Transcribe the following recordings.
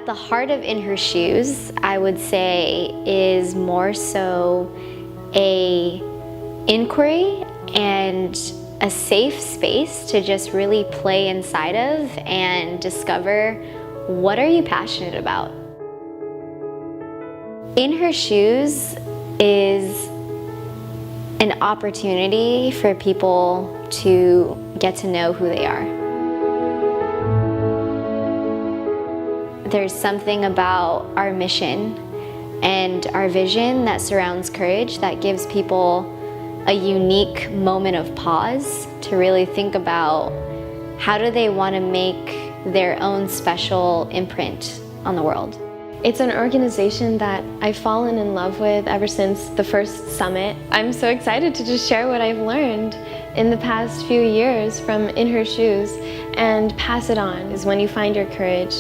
At the heart of In Her Shoes, I would say, is more so a inquiry and a safe space to just really play inside of and discover, what are you passionate about? In Her Shoes is an opportunity for people to get to know who they are. There's something about our mission and our vision that surrounds courage that gives people a unique moment of pause to really think about, how do they want to make their own special imprint on the world. It's an organization that I've fallen in love with ever since the first summit. I'm so excited to just share what I've learned in the past few years from In Her Shoes and pass it on. Is when you find your courage,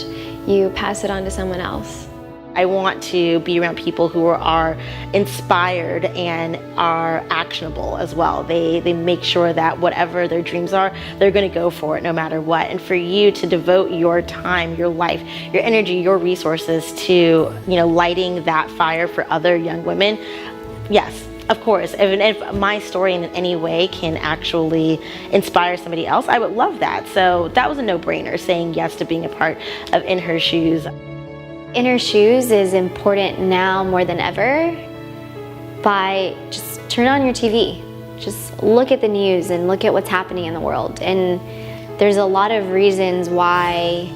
you pass it on to someone else. I want to be around people who are inspired and are actionable as well. They make sure that whatever their dreams are, they're going to go for it no matter what. And for you to devote your time, your life, your energy, your resources to, lighting that fire for other young women, yes, of course. If my story in any way can actually inspire somebody else, I would love that. So that was a no-brainer, saying yes to being a part of In Her Shoes. In Her Shoes is important now more than ever. By just turn on your TV, just look at the news and look at what's happening in the world. And there's a lot of reasons why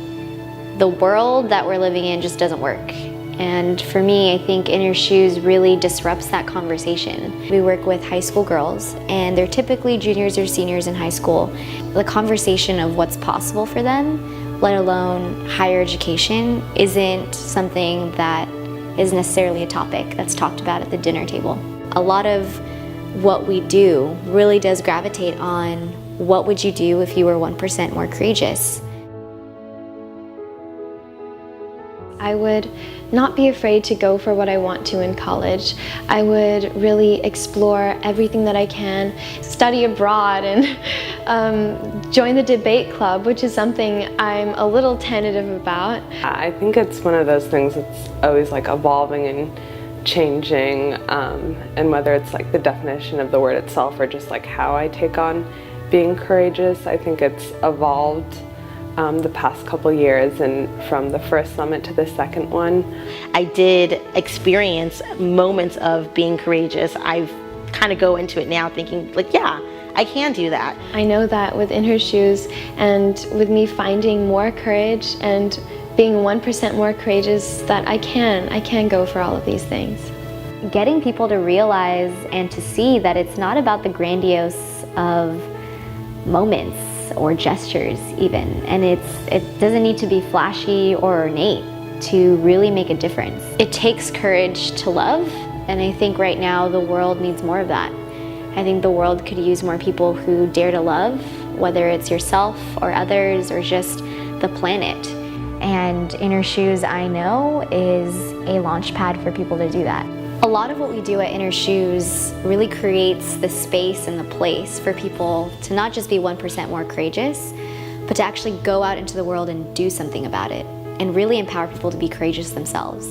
the world that we're living in just doesn't work. And for me, I think In Her Shoes really disrupts that conversation. We work with high school girls, and they're typically juniors or seniors in high school. The conversation of what's possible for them, let alone higher education, isn't something that is necessarily a topic that's talked about at the dinner table. A lot of what we do really does gravitate on, what would you do if you were 1% more courageous? I would not be afraid to go for what I want to in college. I would really explore everything that I can, study abroad, and join the debate club, which is something I'm a little tentative about. I think it's one of those things that's always evolving and changing, and whether it's the definition of the word itself or just how I take on being courageous, I think it's evolved the past couple years, and from the first summit to the second one. I did experience moments of being courageous. I kind of go into it now thinking yeah, I can do that. I know that with In Her Shoes and with me finding more courage and being 1% more courageous, that I can go for all of these things. Getting people to realize and to see that it's not about the grandiose of moments or gestures even, and it doesn't need to be flashy or ornate to really make a difference. It takes courage to love, and I think right now the world needs more of that. I think the world could use more people who dare to love, whether it's yourself or others or just the planet. And In Her Shoes, I know, is a launch pad for people to do that. A lot of what we do at In Her Shoes really creates the space and the place for people to not just be 1% more courageous, but to actually go out into the world and do something about it, and really empower people to be courageous themselves.